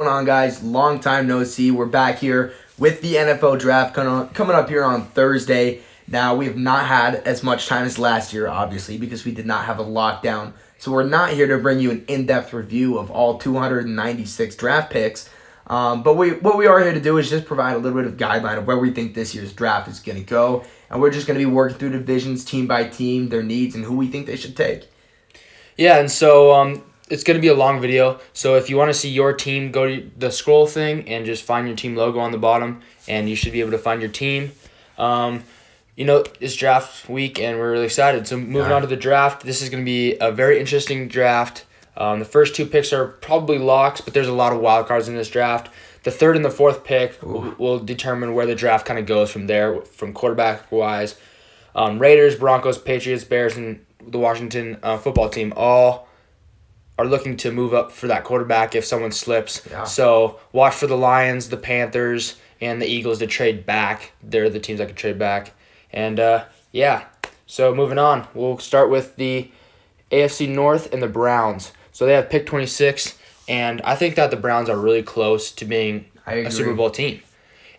What's going on, guys? Long time no see. We're back here with the NFL draft coming up here on Thursday. Now, we have not had as much time as last year, obviously, because we did not have a lockdown. So we're not here to bring you an in-depth review of all 296 draft picks. But what we are here to do is just provide a little bit of guideline of where we think this year's draft is going to go. And we're just going to be working through divisions, team by team, their needs, and who we think they should take. Yeah, and so it's going to be a long video. So if you want to see your team, go to the scroll thing and just find your team logo on the bottom, and you should be able to find your team. It's draft week, and we're really excited. So moving on to the draft, this is going to be a very interesting draft. The first two picks are probably locks, but there's a lot of wild cards in this draft. The third and the fourth pick will determine where the draft kind of goes from there, from quarterback-wise. Raiders, Broncos, Patriots, Bears, and the Washington football team all are looking to move up for that quarterback if someone slips. Yeah. So watch for the Lions, the Panthers, and the Eagles to trade back. They're the teams that can trade back. And, so moving on. We'll start with the AFC North and the Browns. So they have pick 26, and I think that the Browns are really close to being a Super Bowl team.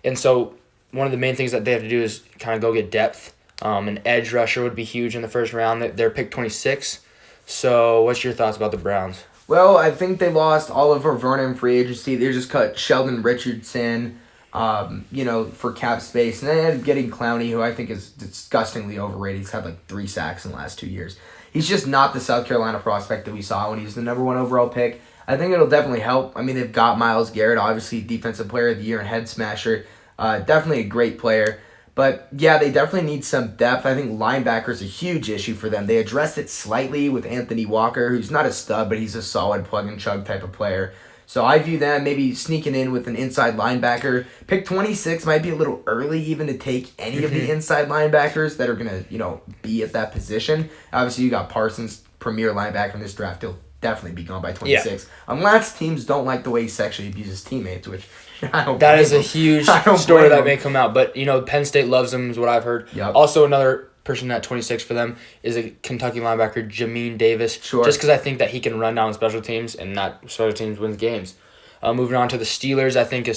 And so one of the main things that they have to do is kind of go get depth. An edge rusher would be huge in the first round. They're pick 26. So what's your thoughts about the Browns? Well, I think they lost Oliver Vernon free agency. They just cut Sheldon Richardson, for cap space. And they ended up getting Clowney, who I think is disgustingly overrated. He's had like 3 sacks in the last 2 years. He's just not the South Carolina prospect that we saw when he was the number 1 overall pick. I think it'll definitely help. I mean, they've got Myles Garrett, obviously Defensive Player of the Year and head smasher. Definitely a great player. But, yeah, they definitely need some depth. I think linebacker is a huge issue for them. They addressed it slightly with Anthony Walker, who's not a stud, but he's a solid plug-and-chug type of player. So I view them maybe sneaking in with an inside linebacker. Pick 26 might be a little early even to take any of the inside linebackers that are going to, be at that position. Obviously, you got Parsons, premier linebacker in this draft. He'll definitely be gone by 26. Yeah. Unless teams don't like the way he sexually abuses teammates, which I don't That is a huge story that may come out. But, Penn State loves him is what I've heard. Yep. Also, another person at 26 for them is a Kentucky linebacker, Jamin Davis. Sure. Just because I think that he can run down special teams, and that special teams wins games. Moving on to the Steelers, I think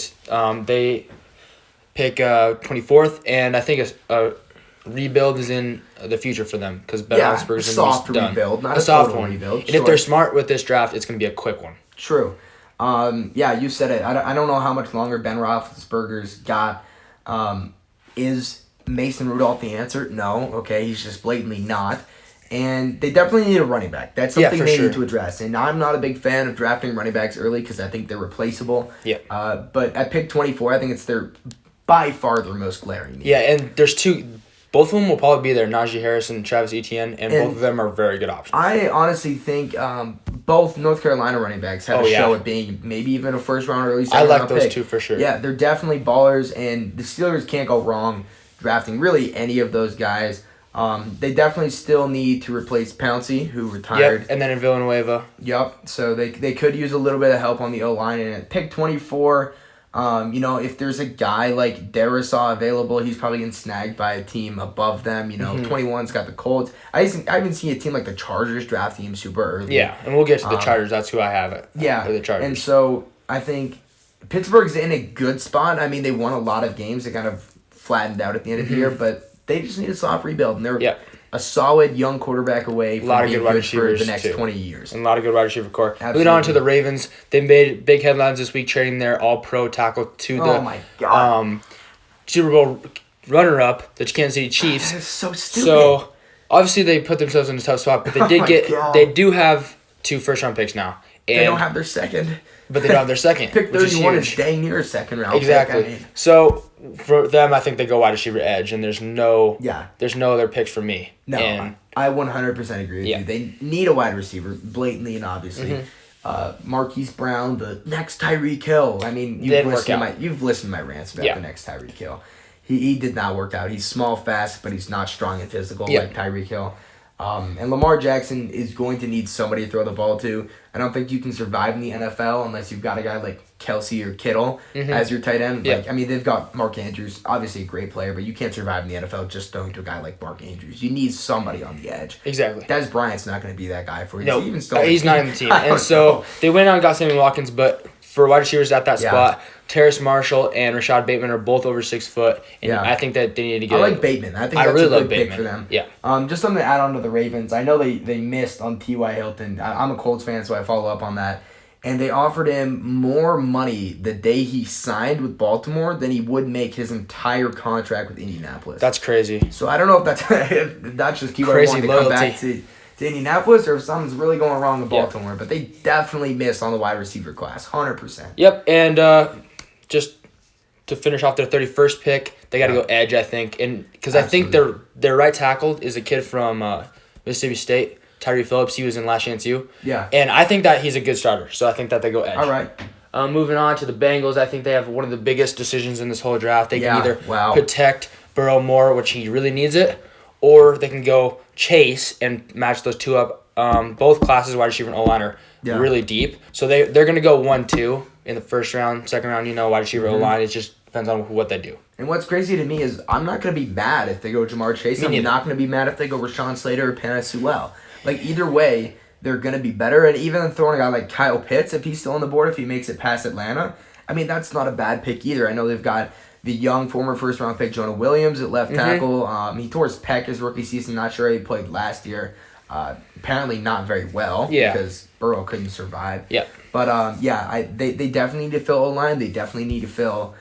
they pick 24th, and I think a rebuild is in the future for them because Ben Roethlisberger is soft done. Rebuild, not a soft rebuild. And if they're smart with this draft, it's going to be a quick one. True. You said it. I don't know how much longer Ben Roethlisberger's got. Is Mason Rudolph the answer? No. Okay, he's just blatantly not. And they definitely need a running back. That's something they need to address. And I'm not a big fan of drafting running backs early because I think they're replaceable. Yeah. But at pick 24, I think it's by far their most glaring need. Yeah, and there's two. Both of them will probably be there, Najee Harris and Travis Etienne, and both of them are very good options. I honestly think both North Carolina running backs have a show at being maybe even a first-round or early second-round pick. I like those two for sure. Yeah, they're definitely ballers, and the Steelers can't go wrong drafting really any of those guys. They definitely still need to replace Pouncey, who retired. Yep, and then in Villanueva. Yep, so they could use a little bit of help on the O-line. And at pick 24... if there's a guy like Darisaw available, he's probably getting snagged by a team above them. 21's got the Colts. I haven't seen a team like the Chargers drafting him super early. Yeah, and we'll get to the Chargers. That's who I have it. Yeah, the Chargers. And so I think Pittsburgh's in a good spot. I mean, they won a lot of games. They kind of flattened out at the end of the year, but they just need a soft rebuild, and they're a solid young quarterback away from being good for the next 20 years. And a lot of good wide receiver core. Moving on to the Ravens, they made big headlines this week trading their all-pro tackle to the Super Bowl runner-up, the Kansas City Chiefs. That is so stupid. So, obviously, they put themselves in a tough spot, but they do have 2 first-round picks now. And they don't have their second. But they don't have their second. Pick 31 is dang near a second-round exactly. pick. Exactly. So, for them, I think they go wide receiver edge, and there's no other picks for me. No, I 100% agree with you. They need a wide receiver, blatantly and obviously. Marquise Brown, the next Tyreek Hill. I mean, you've listened to my rants about the next Tyreek Hill. He did not work out. He's small, fast, but he's not strong and physical like Tyreek Hill. And Lamar Jackson is going to need somebody to throw the ball to. I don't think you can survive in the NFL unless you've got a guy like Kelsey or Kittle as your tight end. Yeah. They've got Mark Andrews, obviously a great player, but you can't survive in the NFL just throwing to a guy like Mark Andrews. You need somebody on the edge. Exactly. Des Bryant's not going to be that guy for you. No, he's not in the team. And so they went out and got Sammy Watkins, but for wide receivers at that Yeah. spot, Terrace Marshall and Rashad Bateman are both over 6 foot, and Yeah. I think that they need to get. I like Bateman. I think that's really a good love pick Bateman. for them. Yeah. Just something to add on to the Ravens. I know they missed on T.Y. Hilton. I'm a Colts fan, so I follow up on that. And they offered him more money the day he signed with Baltimore than he would make his entire contract with Indianapolis. That's crazy. So I don't know if that's if that's just keyword Crazy wanting to come loyalty. back to Indianapolis or if something's really going wrong with Yeah. Baltimore. But they definitely missed on the wide receiver class, 100%. Yep, and just to finish off their 31st pick, they got to go edge, I think, and because I think their right tackle is a kid from Mississippi State, Tyree Phillips. He was in last chance U. Yeah. And I think that he's a good starter, so I think that they go edge. All right. Moving on to the Bengals, I think they have one of the biggest decisions in this whole draft. They can either Wow. protect Burrow more, which he really needs it, or they can go chase and match those two up. Both classes, wide receiver and O-line, are really deep. So they're going to go 1-2 in the first round, second round, wide receiver, O-line. It just depends on what they do. And what's crazy to me is I'm not going to be mad if they go Jamar Chase. Me I'm neither. not going to be mad if they go Rashawn Slater or Panay Sewell. Like, either way, they're going to be better. And even throwing a guy like Kyle Pitts, if he's still on the board, if he makes it past Atlanta, I mean, that's not a bad pick either. I know they've got the young former first-round pick Jonah Williams at left tackle. He tore his pec his rookie season. Not sure how he played last year. Apparently not very well because Burrow couldn't survive. Yeah. But, they definitely need to fill O-line. They definitely need to fill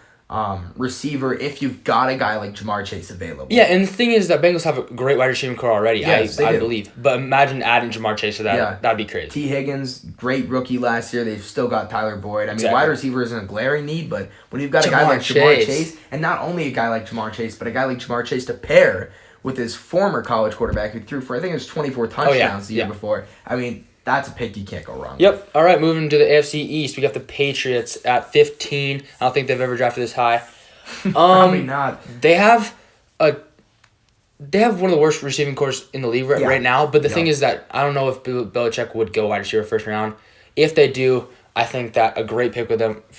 receiver if you've got a guy like Jamar Chase available. Yeah, and the thing is that Bengals have a great wide receiving core already, Yes, I they do. believe. But imagine adding Jamar Chase to that. Yeah. That'd be crazy. T. Higgins, great rookie last year. They've still got Tyler Boyd. I mean, Exactly. wide receiver isn't a glaring need, but when you've got a guy Jamar like Jamar Chase. Chase, and not only a guy like Jamar Chase, but a guy like Jamar Chase to pair with his former college quarterback who threw for, I think it was 24 touchdowns the year before. I mean, that's a pick you can't go wrong with. Yep. All right, moving to the AFC East, we got the Patriots at 15. I don't think they've ever drafted this high. Probably not. They have one of the worst receiving cores in the league right now. But the thing is that I don't know if Bill Belichick would go wide receiver first round. If they do, I think that a great pick for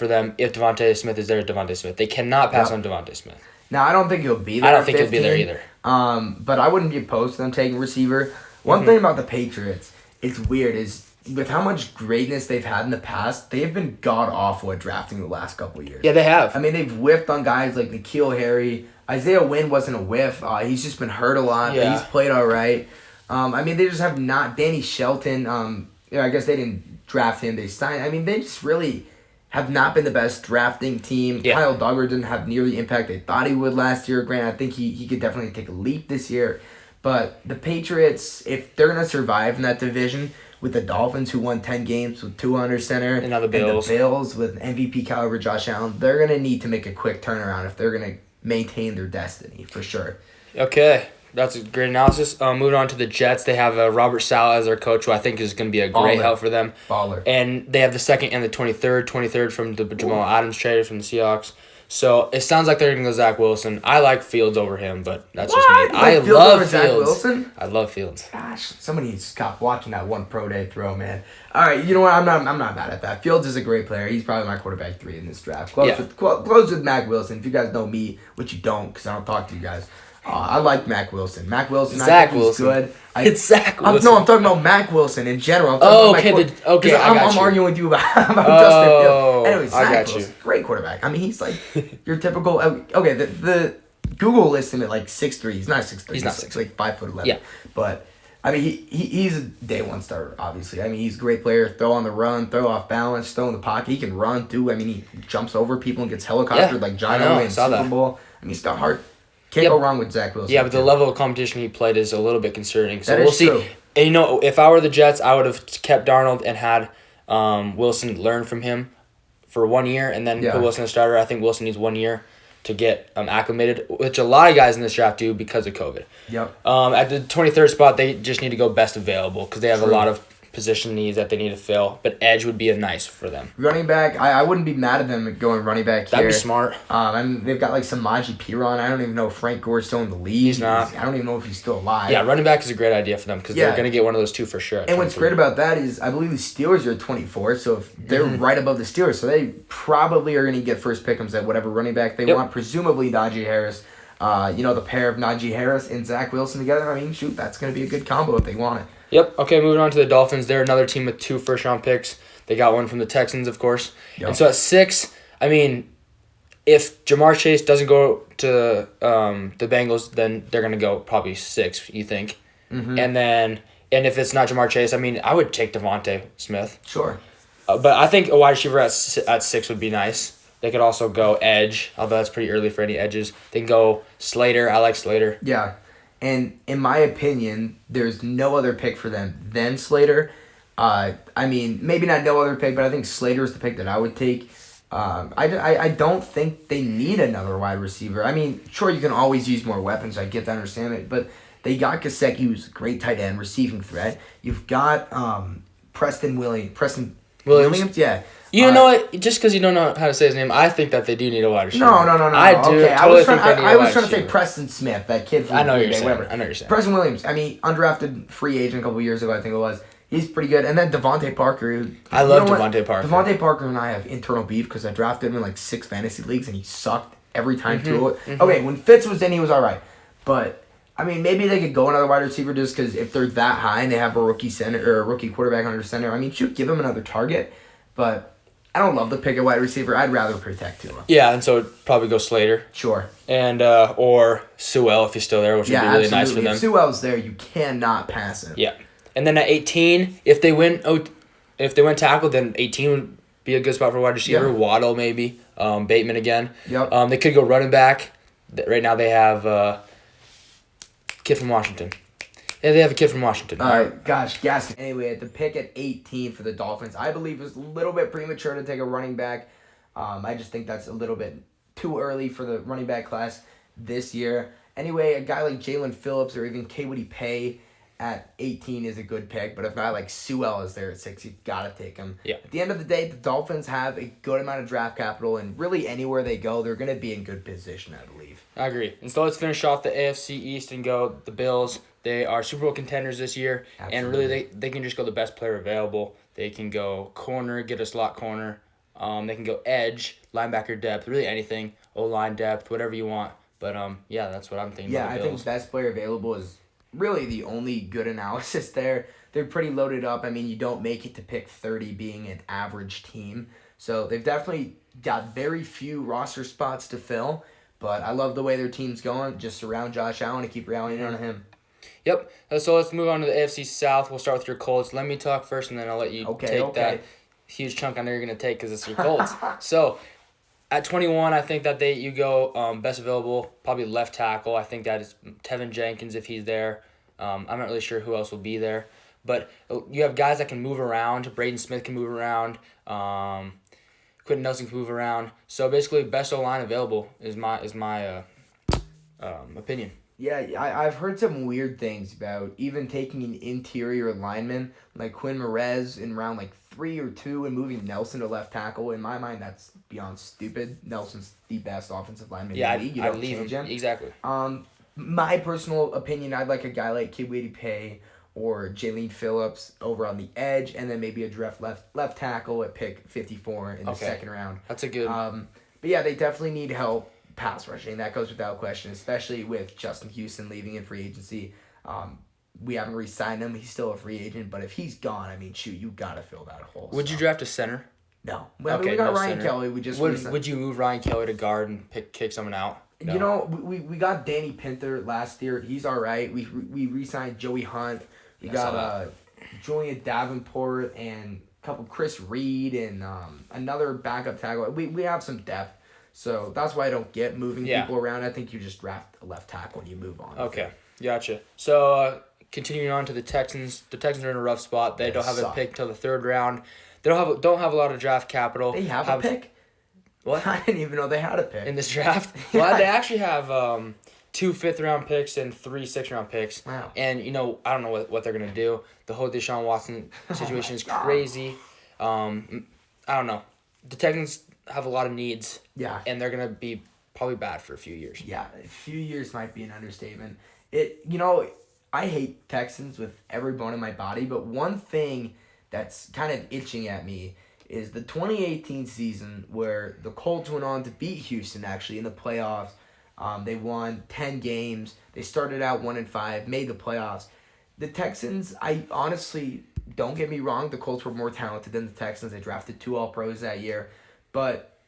them if Devontae Smith is there, Devontae Smith. They cannot pass on Devontae Smith. Now, I don't think he'll be there. I don't at think he'll be there 15, either. But I wouldn't be opposed to them taking receiver. One thing about the Patriots, it's weird, is with how much greatness they've had in the past, they've been god-awful at drafting the last couple of years. Yeah, they have. I mean, they've whiffed on guys like N'Keal Harry. Isaiah Wynn wasn't a whiff. He's just been hurt a lot, but he's played all right. I mean, they just have not... Danny Shelton, I guess they didn't draft him. They signed... I mean, they just really have not been the best drafting team. Yeah. Kyle Duggar didn't have near the impact they thought he would last year. Granted, I think he could definitely take a leap this year. But the Patriots, if they're going to survive in that division with the Dolphins, who won 10 games with Tua under center, And now the Bills. with MVP caliber Josh Allen, they're going to need to make a quick turnaround if they're going to maintain their destiny, for sure. Okay. That's a great analysis. Moving on to the Jets, they have Robert Saleh as their coach, who I think is going to be a great Baller. help for them. Baller. And they have the 2nd and the 23rd from the Jamal Adams trade from the Seahawks. So it sounds like they're going to go Zach Wilson. I like Fields over him, but that's just me. You like I Fields love over Zach Fields. Wilson? I love Fields. Gosh, somebody needs to stop watching that one pro day throw, man. All right, you know what? I'm not mad at that. Fields is a great player. He's probably my quarterback 3 in this draft. Close with Mac Wilson. If you guys know me, which you don't, because I don't talk to you guys. I like Mac Wilson. Mac Wilson, Zach I think Wilson. he's good. It's Zach Wilson. I'm talking about Mac Wilson in general. I'm Oh, talking okay. about I'm you. arguing with you about Justin Fields. Anyway, I Zach got Wilson, you. great quarterback. I mean, he's like your typical. Okay, the Google lists him at like 6'3". He's not 6'3". He's not 6'3". Like 5'11". Yeah. But I mean, he's a day one starter. Obviously, I mean, he's a great player. Throw on the run, throw off balance, throw in the pocket. He can run too. I mean, he jumps over people and gets helicoptered like John I know, Elway I in saw Super that. Bowl. I mean, he's got heart. Can't go wrong with Zach Wilson. Yeah, but the level of competition he played is a little bit concerning. So That we'll is see. true. And, if I were the Jets, I would have kept Darnold and had Wilson learn from him for 1 year and then put Wilson as starter. I think Wilson needs 1 year to get acclimated, which a lot of guys in this draft do because of COVID. Yep. At the 23rd spot, they just need to go best available because they have a lot of position needs that they need to fill. But edge would be a nice for them. Running back, I wouldn't be mad at them going running back here. That'd be smart. And they've got like Samaje Perine. I don't even know if Frank Gore's still in the league. He's not. I don't even know if he's still alive. Yeah, running back is a great idea for them because they're going to get one of those two for sure. And what's great about that is I believe the Steelers are 24, so if they're right above the Steelers, so they probably are going to get first pick'ems at whatever running back they want, presumably Najee Harris. The pair of Najee Harris and Zach Wilson together, I mean, shoot, that's going to be a good combo if they want it. Yep. Okay, moving on to the Dolphins. They're another team with 2 first-round picks. They got one from the Texans, of course. Yep. And so at 6, I mean, if Jamar Chase doesn't go to the Bengals, then they're going to go probably 6, you think. Mm-hmm. And if it's not Jamar Chase, I mean, I would take Devontae Smith. Sure. But I think a wide receiver at 6 would be nice. They could also go edge, although that's pretty early for any edges. They can go Slater. I like Slater. Yeah. And in my opinion, there's no other pick for them than Slater. I mean, maybe not no other pick, but I think Slater is the pick that I would take. I don't think they need another wide receiver. I mean, sure, you can always use more weapons. I get to understand it. But they got Gesicki, who's a great tight end, receiving threat. You've got Preston Williams? Yeah. You know what? Just because you don't know how to say his name, I think that they do need a wide receiver. No. I do. Okay. Totally I was trying to say Preston Smith, that kid from I know what Green you're Bay, saying. whatever. I know what you're saying. Preston Williams. I mean, undrafted free agent a couple years ago, I think it was. He's pretty good. And then Devontae Parker. I love Devontae Parker. Devontae Parker and I have internal beef because I drafted him in like 6 fantasy leagues and he sucked every time through it. Mm-hmm. Okay, when Fitz was in, he was all right. But, I mean, maybe they could go another wide receiver just because if they're that high and they have a rookie center or a rookie quarterback under center, I mean, shoot, give him another target. But I don't love the pick at wide receiver. I'd rather protect Tua. Yeah, and so it'd probably go Slater. Sure. And or Sewell if he's still there, which would be really nice for them. If Sewell's there, you cannot pass him. Yeah. And then at 18, if they win tackle, then 18 would be a good spot for wide receiver. Yeah. Waddle maybe, Bateman again. Yep. They could go running back. Right now they have kid from Washington. Yeah, they have a kid from Washington. Gosh, Gaskin. Anyway, at the pick at 18 for the Dolphins, I believe it was a little bit premature to take a running back. I just think that's a little bit too early for the running back class this year. Anyway, a guy like Jalen Phillips or even Kwity Paye at 18 is a good pick, but if a guy like Sewell is there at 6, you've got to take him. Yeah. At the end of the day, the Dolphins have a good amount of draft capital, and really anywhere they go, they're going to be in good position, I believe. I agree. And so let's finish off the AFC East and go the Bills. They are Super Bowl contenders this year, Absolutely. And really they can just go the best player available. They can go corner, get a slot corner. They can go edge, linebacker depth, really anything, O-line depth, whatever you want. But yeah, that's what I'm thinking. Yeah, about the Bills. I think best player available is really the only good analysis there. They're pretty loaded up. I mean, you don't make it to pick 30 being an average team. So they've definitely got very few roster spots to fill. But I love the way their team's going. Just surround Josh Allen and keep rallying on him. Yep. So let's move on to the AFC South. We'll start with your Colts. Let me talk first, and then I'll let you take that huge chunk I know you're going to take because it's your Colts. So at 21, I think that you go best available, probably left tackle. I think that is Tevin Jenkins if he's there. I'm not really sure who else will be there. But you have guys that can move around. Braden Smith can move around. Quentin Nelson can move around. So basically, best O-line available is my opinion. Yeah, I've heard some weird things about even taking an interior lineman like Quinn Merez in round 3 or 2 and moving Nelson to left tackle. In my mind, that's beyond stupid. Nelson's the best offensive lineman in the league. You don't change him. Exactly. My personal opinion, I'd like a guy like Kwity Paye or Jalen Phillips over on the edge, and then maybe a draft left tackle at pick 54 in the second round. That's a good. But yeah, they definitely need help pass rushing. That goes without question, especially with Justin Houston leaving in free agency. We haven't re-signed him. He's still a free agent, but if he's gone, I mean, shoot, you got to fill that hole. Would you draft a center? No. We got Ryan Kelly. We just would you move Ryan Kelly to guard and kick someone out? No. You know, we got Danny Pinter last year. He's all right. We re-signed Joey Hunt. We got Julian Davenport and a couple Chris Reed and another backup tackle. We have some depth. So that's why I don't get moving people around. I think you just draft a left tackle and you move on. Okay, gotcha. So continuing on to the Texans. The Texans are in a rough spot. They don't have a pick till the 3rd round. They don't have a lot of draft capital. They have a pick? What? I didn't even know they had a pick. In this draft? Well, they actually have 2 5th-round picks and 3 6th-round picks. Wow. And, I don't know what they're going to do. The whole Deshaun Watson situation is crazy. I don't know. The Texans have a lot of needs. Yeah. And they're going to be probably bad for a few years. Yeah, a few years might be an understatement. I hate Texans with every bone in my body, but one thing that's kind of itching at me is the 2018 season where the Colts went on to beat Houston actually in the playoffs. They won 10 games. They started out 1-5, made the playoffs. The Texans, I honestly don't get me wrong, the Colts were more talented than the Texans. They drafted 2 All-Pros that year. But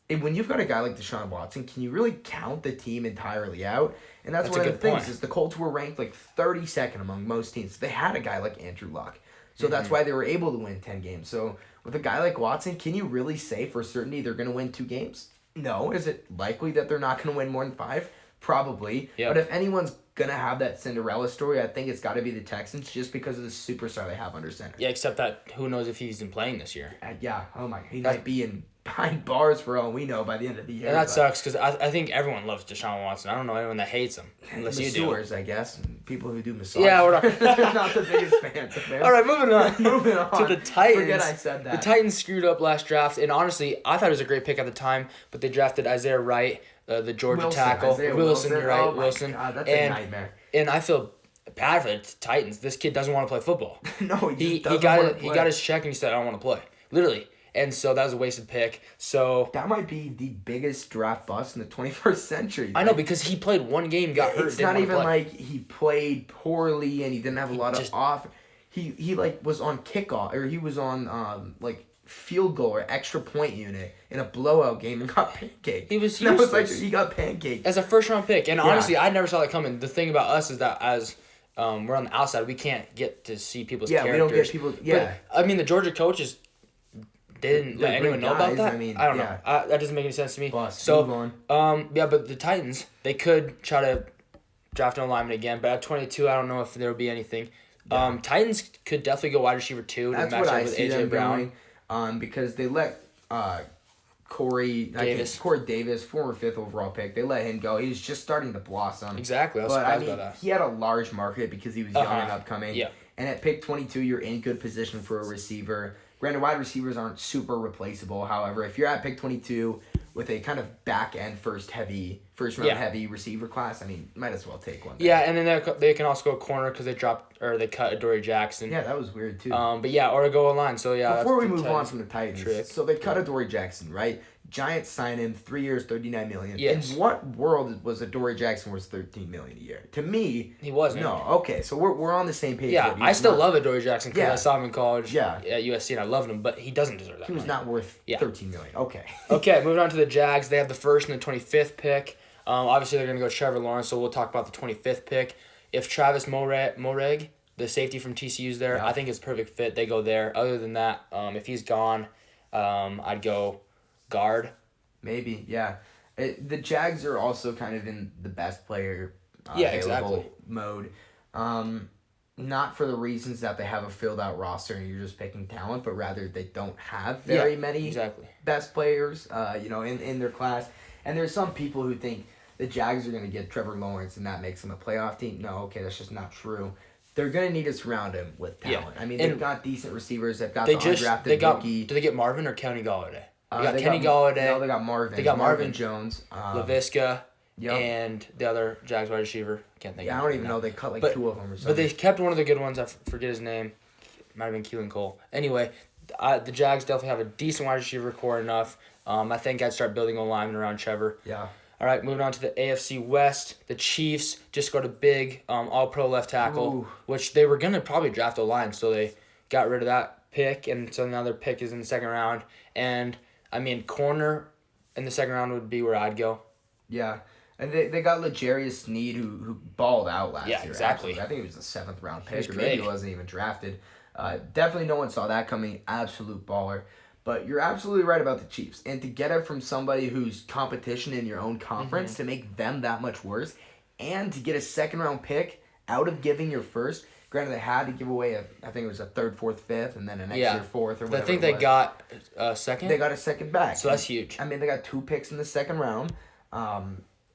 when you've got a guy like Deshaun Watson, can you really count the team entirely out? And that's one of the things is the Colts were ranked like 32nd among most teams. They had a guy like Andrew Luck. So that's why they were able to win 10 games. So with a guy like Watson, can you really say for certainty they're going to win 2 games? No. Is it likely that they're not going to win more than 5? Probably. Yep. But if anyone's going to have that Cinderella story, I think it's got to be the Texans just because of the superstar they have under center. Yeah, except that who knows if he's been playing this year. Yeah. Oh, my. He might be behind bars for all we know by the end of the year. And that sucks because I think everyone loves Deshaun Watson. I don't know anyone that hates him. Unless you do. Masseurs, I guess. And people who do massage. Yeah, we're not, not the biggest fans of fans. All right, moving on. Moving on. To the Titans. Forget I said that. The Titans screwed up last draft, and honestly, I thought it was a great pick at the time, but they drafted Isaiah Wright, the Georgia tackle. Wilson, you're right, Wilson. God, that's a nightmare. And I feel bad for the Titans. This kid doesn't want to play football. No, he got his check and he said, I don't want to play. Literally. And so that was a wasted pick. So that might be the biggest draft bust in the 21st century. I know, because he played one game, got hurt. It's not even like he played poorly and he didn't have a lot of off. He like was on kickoff, or he was on like field goal or extra point unit in a blowout game and got pancaked. He was useless. Like he got pancaked as a first round pick. And honestly, I never saw that coming. The thing about us is that as we're on the outside, we can't get to see people's characters. We don't get people. Yeah, but, I mean, the Georgia coaches didn't let anyone know about that. I mean, I don't know. That doesn't make any sense to me. Move on. But the Titans, they could try to draft an alignment again, but at 22, I don't know if there would be anything. Yeah. Titans could definitely go wide receiver 2 to match up with AJ Brown. Because they let Corey Davis, former 5th overall pick, they let him go. He was just starting to blossom. Exactly. I was surprised by that. He had a large market because he was young and upcoming. Yeah. And at pick 22, you're in good position for a receiver. Granted, wide receivers aren't super replaceable. However, if you're at pick 22 with a kind of back-end first round heavy receiver class, I mean, might as well take one. Yeah, and then they can also go corner because they cut Adoree Jackson. Yeah, that was weird too. But yeah, or go line. So yeah. Before we move on from the Titans, so they cut Adoree Jackson, right? Giants sign him 3 years, $39 million. Yes. In what world was Adoree Jackson worth $13 million a year? To me, he wasn't. No. Okay, so we're on the same page. Yeah, I still love Adoree Jackson because I saw him in college. Yeah. At USC, and I loved him, but he doesn't deserve that. He was not worth $13 million. Okay. Okay, moving on to the Jags. They have the 1st and the 25th pick. Obviously, they're going to go Trevor Lawrence, so we'll talk about the 25th pick. If Travis Moreg, the safety from TCU's there, I think it's a perfect fit. They go there. Other than that, if he's gone, I'd go guard. Maybe, yeah. The Jags are also kind of in the best player available mode. Not for the reasons that they have a filled out roster and you're just picking talent, but rather they don't have very many best players, in their class. And there's some people who think the Jags are going to get Trevor Lawrence and that makes them a playoff team. No, okay, that's just not true. They're going to need to surround him with talent. Yeah. I mean, they've got decent receivers. They've got the undrafted rookie. Did they get Marvin or Kenny Golladay? They got Kenny Golladay. No, they got Marvin. They got Marvin Jones. LaVisca. Yep. And the other Jags wide receiver. I can't think of I don't even know. They cut 2 of them or something. But they kept one of the good ones. I forget his name. Might have been Keelan Cole. Anyway, the Jags definitely have a decent wide receiver core enough. I think I'd start building a lineman around Trevor. Yeah. All right, moving on to the AFC West. The Chiefs just got a big all-pro left tackle, which they were going to probably draft a line, so they got rid of that pick, and so now their pick is in the 2nd round. And, I mean, corner in the 2nd round would be where I'd go. Yeah. And they got L'Jarius Sneed, who balled out last year. Exactly. Actually. I think it was a 7th round pick, or maybe he wasn't even drafted. Definitely no one saw that coming. Absolute baller. But you're absolutely right about the Chiefs. And to get it from somebody who's competition in your own conference, to make them that much worse, and to get a 2nd round pick out of giving your first. Granted, they had to give away I think it was a 3rd, 4th, 5th, and then an extra 4th or whatever. I think they got a 2nd. They got a 2nd back. So that's huge. I mean, they got 2 picks in the 2nd round.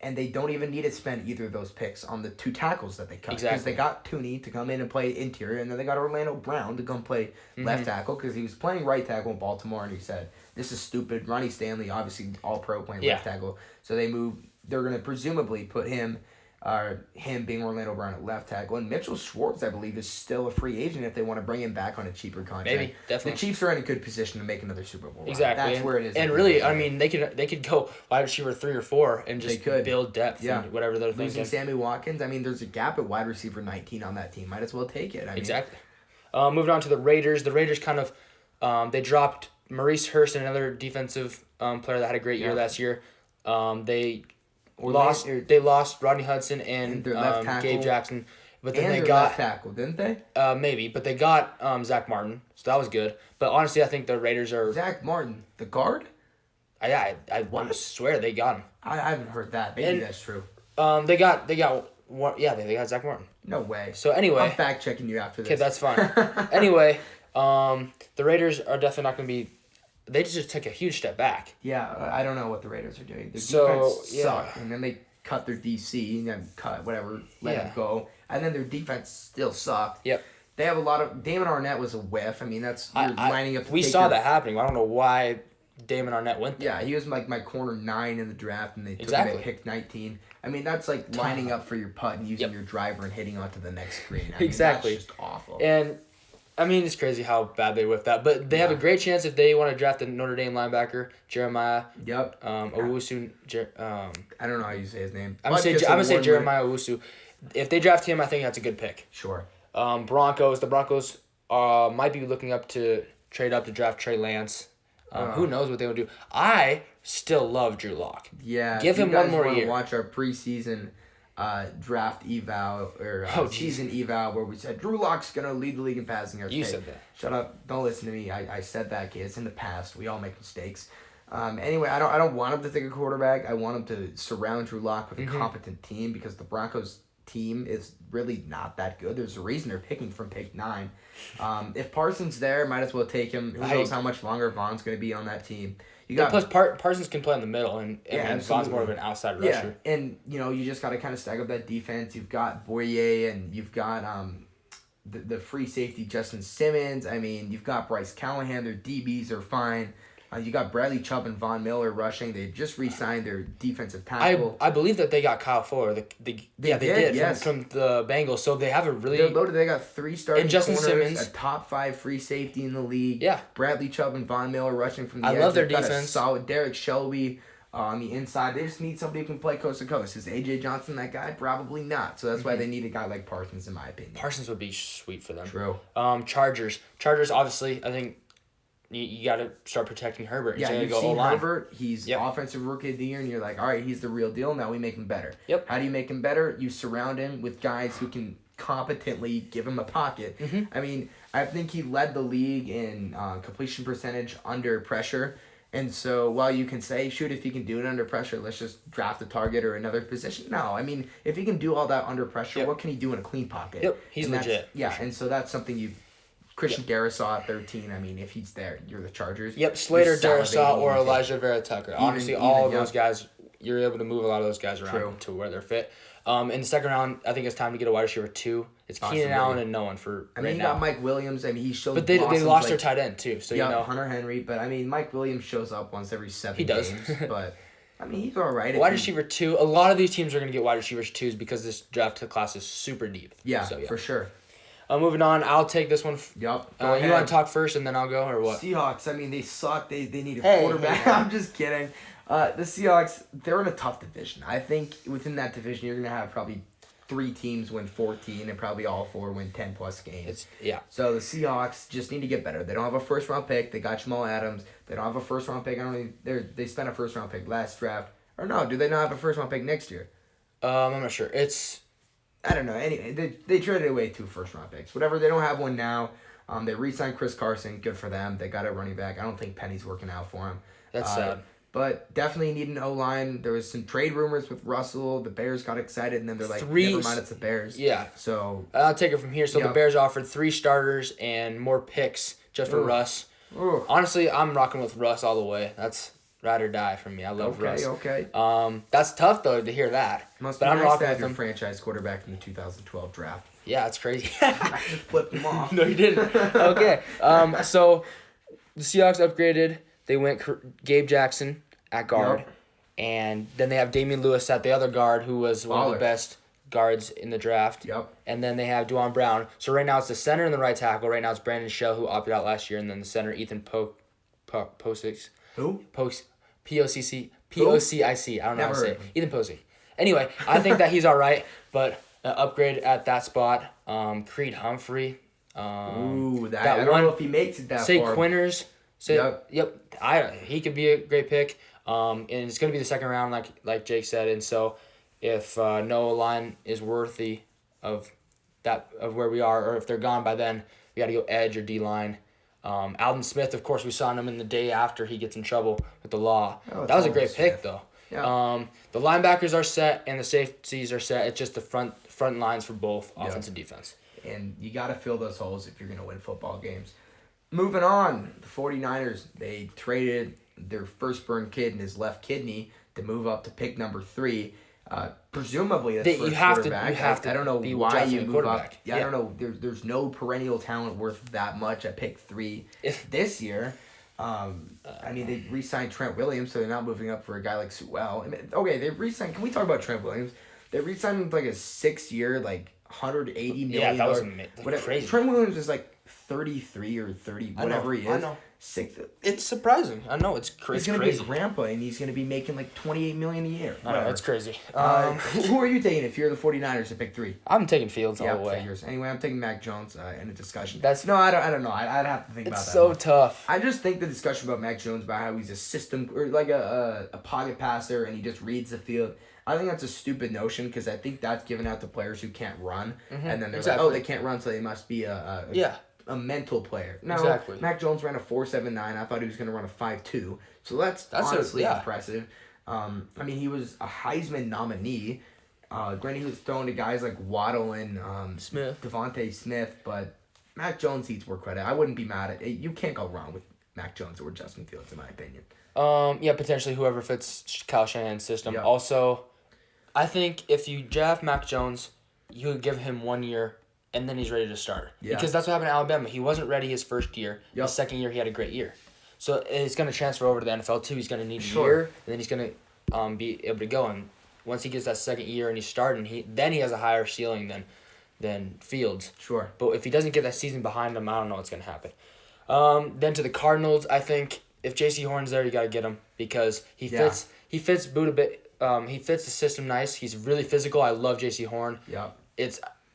And they don't even need to spend either of those picks on the 2 tackles that they cut. Exactly. Because they got Tooney to come in and play interior, and then they got Orlando Brown to come play left tackle because he was playing right tackle in Baltimore, and he said, this is stupid. Ronnie Stanley, obviously all-pro playing left tackle. So they're going to presumably put him being Orlando Brown at left tackle. And Mitchell Schwartz, I believe, is still a free agent if they want to bring him back on a cheaper contract. Maybe, definitely. The Chiefs are in a good position to make another Super Bowl run. Exactly. That's where it is. And really, I mean, they could go wide receiver 3 or 4 and just build depth and whatever they're thinking. Losing Sammy Watkins, I mean, there's a gap at wide receiver 19 on that team. Might as well take it. Exactly. Moving on to the Raiders. The Raiders kind of they dropped Maurice Hurst, another defensive player that had a great year last year. They lost Rodney Hudson and their left tackle. Gabe Jackson. But then and they their got left tackle, didn't they? Maybe, but they got Zach Martin, so that was good. But honestly, I think the Raiders are. Zach Martin, the guard? I swear they got him. I haven't heard that. Maybe that's true. They got one. Yeah, they got Zach Martin. No way. So anyway, I'm fact checking you after this. Okay, that's fine. Anyway, the Raiders are definitely not going to be. They just took a huge step back. Yeah, I don't know what the Raiders are doing. Their defense sucked, and then they cut their DC and then let him go, and then their defense still sucked. Yep. They have a lot of Damon Arnett was a whiff. I mean, that's lining up. We saw that happening. I don't know why Damon Arnett went there. Yeah, he was like my corner 9 in the draft, and they took him at pick 19. I mean, that's like lining up for your putt and using your driver and hitting onto the next screen. I mean, exactly. That's just awful. And I mean, it's crazy how bad they whiffed that. But they have a great chance if they want to draft a Notre Dame linebacker, Jeremiah. Yep. Owusu. I don't know how you say his name. I'm gonna say Jeremiah Owusu. If they draft him, I think that's a good pick. Sure. Broncos. The Broncos might be looking up to trade up to draft Trey Lance. Who knows what they would do? I still love Drew Lock. Yeah. Give him one more year. Watch our preseason draft eval or season eval where we said Drew Lock's gonna lead the league in passing yards. You said that. Shut up! Don't listen to me. I said that, kid. It's in the past. We all make mistakes. Anyway, I don't want him to take a quarterback. I want him to surround Drew Lock with a competent team because the Broncos team is really not that good. There's a reason they're picking from pick 9. If Parsons there, might as well take him. Who knows how much longer Vaughn's going to be on that team. You got plus Parsons can play in the middle, and Vaughn's more of an outside rusher. Yeah, and you just got to kind of stack up that defense. You've got Boyer, and you've got the free safety Justin Simmons. I mean, you've got Bryce Callahan. Their DBs are fine. You got Bradley Chubb and Von Miller rushing. They just re-signed their defensive tackle. I believe that they got Kyle Fuller. They did yes. from the Bengals. So they have a really... They're loaded. They got 3 starting Justin corners, Simmons. a top 5 free safety in the league. Yeah. Bradley Chubb and Von Miller rushing from the edge. I love their They've got defense. A solid Derek Shelby on the inside. They just need somebody who can play coast to coast. Is A.J. Johnson that guy? Probably not. So that's why they need a guy like Parsons, in my opinion. Parsons would be sweet for them. True. Chargers, obviously, I think... You got to start protecting Herbert. Yeah, you've seen Herbert. He's offensive rookie of the year, and you're like, all right, he's the real deal. Now we make him better. Yep. How do you make him better? You surround him with guys who can competently give him a pocket. I mean, I think he led the league in completion percentage under pressure. And so while you can say, shoot, if he can do it under pressure, let's just draft a target or another position. No, I mean, if he can do all that under pressure, what can he do in a clean pocket? Yep, he's legit. Yeah, and so that's something you've... Christian Darrisaw at 13. I mean, if he's there, you're the Chargers. Yep, Slater, Darrisaw, or Elijah Vera Tucker. Honestly, all of those guys, you're able to move a lot of those guys around to where they're fit. In the second round, I think it's time to get a wide receiver 2. It's Keenan Allen and no one for I mean, you got Mike Williams. I mean, he showed. But they lost their tight end too. So Hunter Henry. But I mean, Mike Williams shows up once every 7 games. But I mean, he's all right. Wide receiver 2. A lot of these teams are going to get wide receivers 2s because this draft class is super deep. Yeah, for sure. Moving on, I'll take this one. Yep. You want to talk first and then I'll go, or what? Seahawks, I mean, they suck. They need a quarterback. I'm just kidding. The Seahawks, they're in a tough division. I think within that division, you're going to have probably 3 teams win 14 and probably all 4 win 10-plus games. So the Seahawks just need to get better. They don't have a first-round pick. They got Jamal Adams. They don't have a first-round pick. They spent a first-round pick last draft. Or no, do they not have a first-round pick next year? I'm not sure. I don't know. Anyway, they traded away 2 first-round picks. Whatever, they don't have one now. They re-signed Chris Carson. Good for them. They got a running back. I don't think Penny's working out for him. That's sad. But definitely need an O-line. There was some trade rumors with Russell. The Bears got excited, and then they're like, never mind, it's the Bears. Yeah. So I'll take it from here. So the Bears offered 3 starters and more picks just for Russ. Honestly, I'm rocking with Russ all the way. That's ride or die for me. I love Russ. Okay. That's tough though to hear that. Must be nice to have your franchise quarterback from the 2012 draft. Yeah, it's crazy. I just flipped him off. No, you didn't. Okay. So the Seahawks upgraded. They went Gabe Jackson at guard, and then they have Damian Lewis at the other guard, who was one of the best guards in the draft. Yep. And then they have Duan Brown. So right now it's the center and the right tackle. Right now it's Brandon Shell, who opted out last year, and then the center Ethan Posick. Who? P-O-C-C. P-O-C-I-C. I don't know how to say it. Ethan Posick. Anyway, I think that he's all right, but upgrade at that spot. Creed Humphrey. Ooh, that I don't one- know if he makes it that Say far. Quinners. Yep. He could be a great pick. And it's going to be the second round, like Jake said. And so, if no line is worthy of where we are, or if they're gone by then, we got to go edge or D line. Alden Smith, of course, we signed him in the day after he gets in trouble with the law. Oh, That was a Alden great Smith. pick, though. Yeah. The linebackers are set and the safeties are set. It's just the front lines for both offense and defense. And you got to fill those holes if you're going to win football games. Moving on, the 49ers, they traded their firstborn kid and his left kidney to move up to pick number 3. Presumably that's You first have to- quarterback. you have to I don't know be why drafting you a move quarterback. up. Yeah, I don't know. There's no perennial talent worth that much at pick 3 this year. They re-signed Trent Williams, so they're not moving up for a guy like Sewell. Okay, they re-signed. Can we talk about Trent Williams? They re-signed him with like a 6-year, like $180 million. Yeah, that was crazy. Trent Williams is like 33 or 30, whatever he is. I know. It's surprising. I know, it's crazy. He's gonna be a grandpa, and he's gonna be making like $28 million a year. I know, it's crazy. Who are you taking if you're the 49ers to pick 3? I'm taking Fields all the way. Figures. Anyway, I'm taking Mac Jones in a discussion. No, I don't know. I'd have to think about that. It's so tough. I just think the discussion about Mac Jones, about how he's a system or like a pocket passer and he just reads the field. I think that's a stupid notion because I think that's given out to players who can't run, and then they're like, oh, they can't run, so they must be a mental player. No, exactly. Mac Jones ran a 4.79. I thought he was going to run a 5.2. So that's honestly impressive. He was a Heisman nominee. Granted, he was throwing to guys like Waddle and Devontae Smith, but Mac Jones needs more credit. I wouldn't be mad at it. You can't go wrong with Mac Jones or Justin Fields, in my opinion. Potentially whoever fits Kyle Shanahan's system. Yep. Also, I think if you draft Mac Jones, you would give him 1 year, and then he's ready to start. Yeah. Because that's what happened to Alabama. He wasn't ready his first year. Yep. His second year, he had a great year. So it's going to transfer over to the NFL, too. He's going to need a year, and then he's going to be able to go. And once he gets that second year and he's starting, then he has a higher ceiling than Fields. Sure. But if he doesn't get that season behind him, I don't know what's going to happen. Then to the Cardinals, I think if J.C. Horn's there, you got to get him because he fits. He fits Buda bit. He fits the system nice. He's really physical. I love J.C. Horn. Yeah.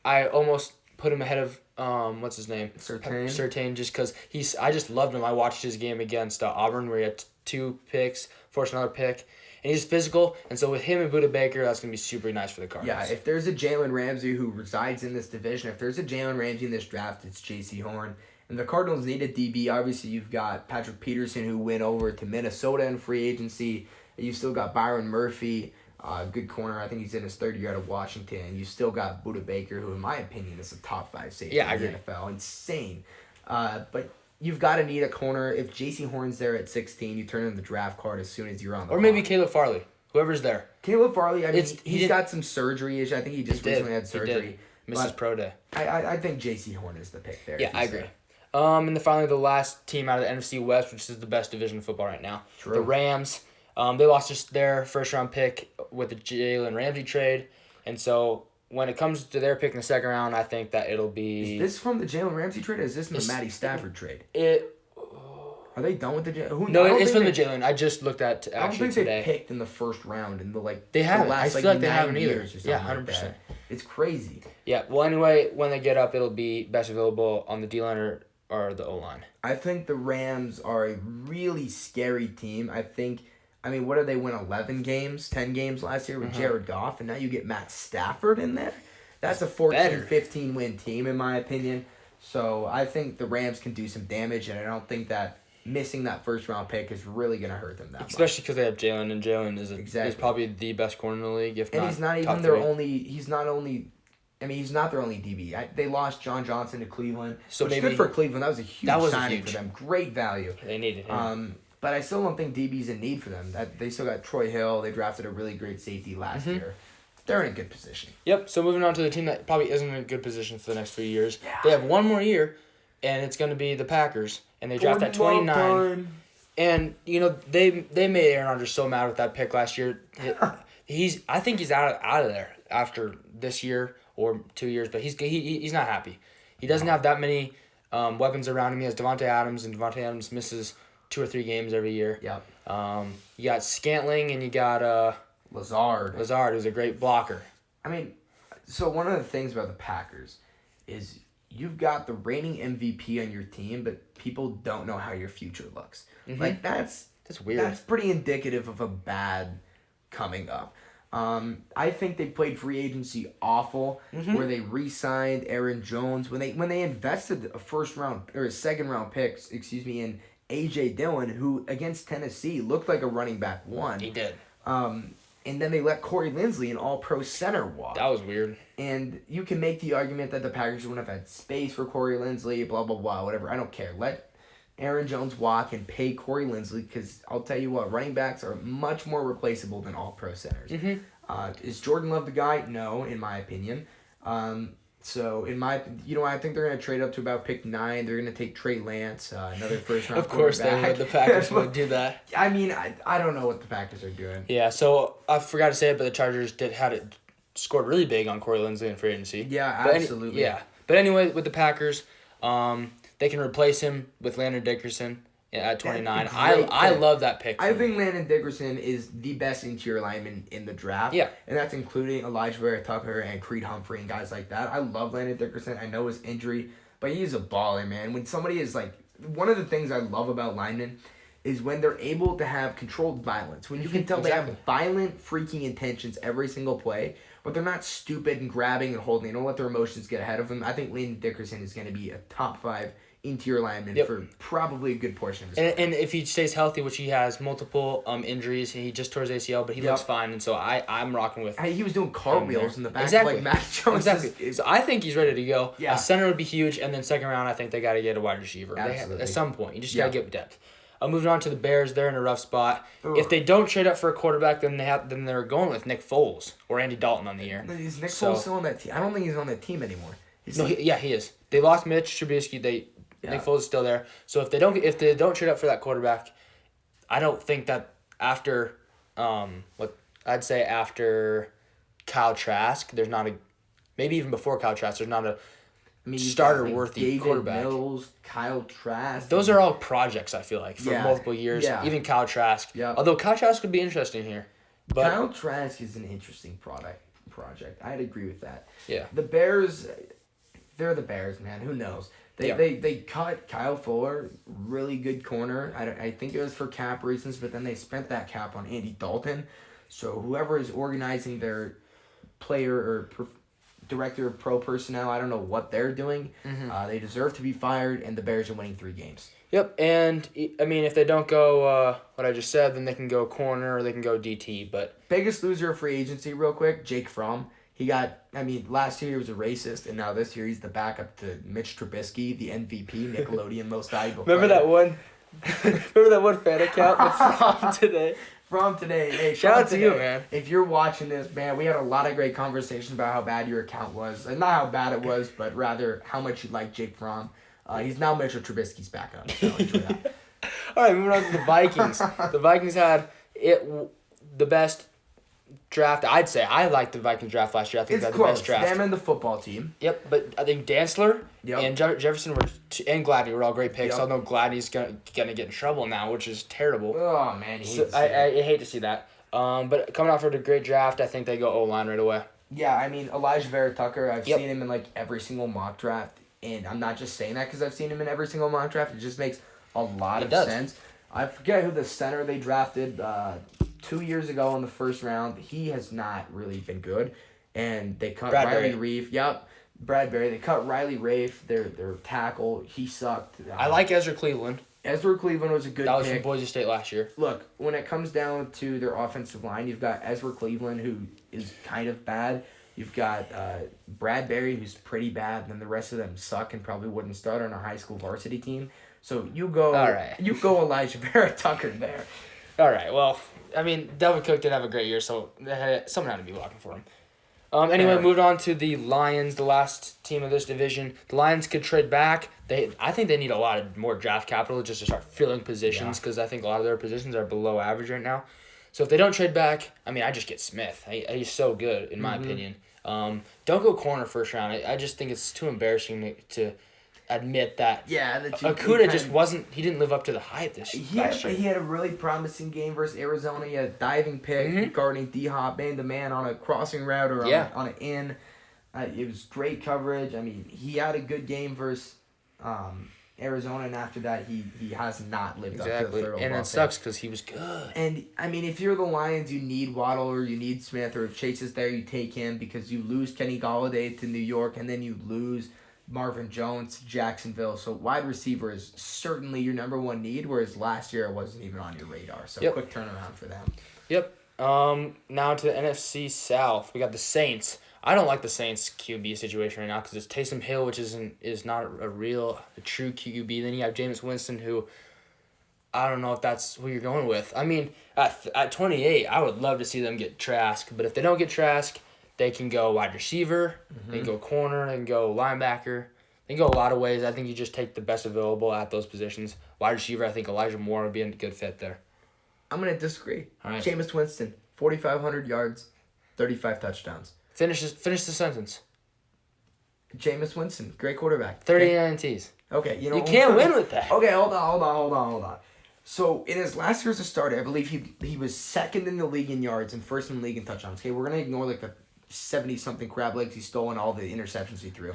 I almost put him ahead of what's his name? Surtain, just because I just loved him. I watched his game against Auburn where he had 2 picks, forced another pick, and he's physical. And so with him and Buda Baker, that's gonna be super nice for the Cardinals. Yeah, if there's a Jalen Ramsey who resides in this division, if there's a Jalen Ramsey in this draft, it's J.C. Horn. And the Cardinals need a DB. Obviously, you've got Patrick Peterson who went over to Minnesota in free agency. You still got Byron Murphy. Good corner. I think he's in his 3rd year out of Washington. You still got Buda Baker, who in my opinion is a top 5 safety in the NFL. Insane. But you've got to need a corner. If J.C. Horn's there at 16, you turn in the draft card as soon as you're on the clock. Maybe Caleb Farley. Whoever's there. Caleb Farley, he's got some surgery. I think he just recently had surgery. Mrs. Pro Day. I think J.C. Horn is the pick there. Yeah, I agree. And then finally the last team out of the NFC West, which is the best division of football right now. True. The Rams. They lost just their first-round pick with the Jalen Ramsey trade. And so when it comes to their pick in the second round, I think that it'll be... Is this from the Jalen Ramsey trade or is this from the Matty Stafford trade? Are they done with the Jalen? No, it's from the Jalen. I just looked at today. I don't think they picked in the first round in the they haven't. last I feel like they haven't either. Or something 100%. Like that. It's crazy. Yeah, well, anyway, when they get up, it'll be best available on the D-line or the O-line. I think the Rams are a really scary team. What did they win? 11 games, 10 games last year with Jared Goff, and now you get Matt Stafford in there? That's a 14-15 win team, in my opinion. So I think the Rams can do some damage, and I don't think that missing that first-round pick is really going to hurt them that much. Especially because they have Jalen, and Jalen is probably the best corner in the league, if not he's not even their only... He's not their only DB. They lost John Johnson to Cleveland, which is good for Cleveland. That was a huge signing for them. Great value. They needed him. But I still don't think DB's in need for them. They still got Troy Hill. They drafted a really great safety last year. They're in a good position. Yep. So moving on to the team that probably isn't in a good position for the next few years. Yeah. They have 1 more year, and it's going to be the Packers. And they draft at 29. And they made Aaron Rodgers so mad with that pick last year. I think he's out of there after this year or 2 years. But he's not happy. He doesn't have that many weapons around him. He has Devontae Adams, and Devontae Adams misses 2 or 3 games every year. Yep. You got Scantling and you got Lazard. Lazard, who's a great blocker. So one of the things about the Packers is you've got the reigning MVP on your team, but people don't know how your future looks. Mm-hmm. Like, that's weird. That's pretty indicative of a bad coming up. I think they played free agency awful, where they re-signed Aaron Jones when they invested a second round picks, in AJ Dillon, who against Tennessee looked like a running back one. He did. And then they let Corey Linsley, an all-pro center, walk. That was weird. And you can make the argument that the Packers wouldn't have had space for Corey Linsley, blah, blah, blah, whatever. I don't care. Let Aaron Jones walk and pay Corey Linsley, because I'll tell you what, running backs are much more replaceable than all-pro centers. Is Jordan Love the guy? No, in my opinion. So, I think they're going to trade up to about pick 9. They're going to take Trey Lance, another first-round Of course they would. The Packers would do that. I mean, I don't know what the Packers are doing. Yeah, so I forgot to say it, but the Chargers scored really big on Corey Linsley in free agency. Yeah, absolutely. But anyway, with the Packers, they can replace him with Landon Dickerson at 29. I love that pick. I think Landon Dickerson is the best interior lineman in the draft. Yeah. And that's including Elijah Vera Tucker and Creed Humphrey and guys like that. I love Landon Dickerson. I know his injury, but he's a baller, man. When somebody is like, one of the things I love about linemen is when they're able to have controlled violence. When you can tell they have violent, freaking intentions every single play, but they're not stupid and grabbing and holding. They don't let their emotions get ahead of them. I think Landon Dickerson is going to be a top 5 interior lineman for probably a good portion of his career. And if he stays healthy, which he has multiple injuries, and he just tore his ACL, but he looks fine, and so I'm rocking with. He was doing cartwheels in the back of like Mac Jones. Exactly. So I think he's ready to go. Yeah. A center would be huge, and then second round, I think they got to get a wide receiver. Absolutely. At some point, you just got to get depth. Moving on to the Bears, they're in a rough spot. Ugh. If they don't trade up for a quarterback, then they're going with Nick Foles or Andy Dalton on the year. Is Nick Foles still on that team? I don't think he's on that team anymore. He is. They lost Mitch Trubisky. Nick Foles is still there. So if they don't trade up for that quarterback, I don't think that after after Kyle Trask, there's not maybe even before Kyle Trask, there's not a starter-worthy David quarterback. Mills, Kyle Trask. Those are all projects, I feel like, for multiple years. Yeah. Even Kyle Trask. Yeah. Although Kyle Trask would be interesting here. But Kyle Trask is an interesting project. I'd agree with that. Yeah. The Bears, they're the Bears, man. Who knows? They cut Kyle Fuller, really good corner. I think it was for cap reasons, but then they spent that cap on Andy Dalton. So whoever is organizing their player or director of pro personnel, I don't know what they're doing. They deserve to be fired, and the Bears are winning 3 games. Yep, and I mean, if they don't go what I just said, then they can go corner or they can go DT. But biggest loser of free agency, real quick, Jake Fromm. Last year he was a racist, and now this year he's the backup to Mitch Trubisky, the MVP, Nickelodeon Most Valuable Player. Remember that one fan account From today. Hey, shout out to you, man. If you're watching this, man, we had a lot of great conversations about how bad your account was. And not how bad it was, but rather how much you like Jake Fromm. He's now Mitchell Trubisky's backup. So enjoy that. All right, moving on to the Vikings. The Vikings had the best draft. I'd say I liked the Vikings draft last year. I think they had the best draft. Them and the football team. Yep, but I think Dantzler and Jefferson and Gladney were all great picks. Yep. Although Gladney's gonna get in trouble now, which is terrible. Oh man, I hate to see that. But coming off of a great draft, I think they go O-line right away. Yeah, I mean Elijah Vera Tucker. I've seen him in like every single mock draft, and I'm not just saying that because I've seen him in every single mock draft. It just makes a lot of sense. I forget who the center they drafted 2 years ago in the first round. He has not really been good, and they cut Riley Reif. Yep, Bradbury. They cut Riley Reif. Their tackle. He sucked. I like Ezra Cleveland. Ezra Cleveland was a good pick. That was from Boise State last year. Look, when it comes down to their offensive line, you've got Ezra Cleveland, who is kind of bad. You've got Bradbury, who's pretty bad, and then the rest of them suck and probably wouldn't start on a high school varsity team. So you go Elijah Vera Tucker there. All right, well, I mean, Delvin Cook did have a great year, so someone had to be blocking for him. Anyway, moved on to the Lions, the last team of this division. The Lions could trade back. I think they need a lot of more draft capital just to start filling positions because I think a lot of their positions are below average right now. So if they don't trade back, I mean, I just get Smith. He's so good, in my opinion. Don't go corner first round. I just think it's too embarrassing to admit that Okudah just wasn't. He didn't live up to the hype last year. He had a really promising game versus Arizona. He had a diving pick guarding D-Hop man-to-man on a crossing route or on an in. It was great coverage. I mean, he had a good game versus Arizona, and after that, he has not lived up to the Exactly. third And overall it sucks because he was good. And, I mean, if you're the Lions, you need Waddle or you need Smith, or if Chase is there, you take him because you lose Kenny Golladay to New York, and then you lose Marvin Jones to Jacksonville. So wide receiver is certainly your number one need, whereas last year it wasn't even on your radar. So Yep. quick turnaround for them. Yep. Now to the NFC South, we got the Saints. I don't like the Saints QB situation right now because it's Taysom Hill, which is not a true QB. Then you have Jameis Winston, who I don't know if that's who you're going with. I mean, at 28, I would love to see them get Trask, but if they don't get Trask, they can go wide receiver, they can go corner, they can go linebacker. They can go a lot of ways. I think you just take the best available at those positions. Wide receiver, I think Elijah Moore would be a good fit there. I'm going to disagree. All right. Jameis Winston, 4,500 yards, 35 touchdowns. Finish the sentence. Jameis Winston, great quarterback. 39 Ts. Okay, you know You can't win with that. Okay, hold on. So in his last year as a starter, I believe he was second in the league in yards and first in the league in touchdowns. Okay, we're gonna ignore like the 70-something crab legs he stole and all the interceptions he threw.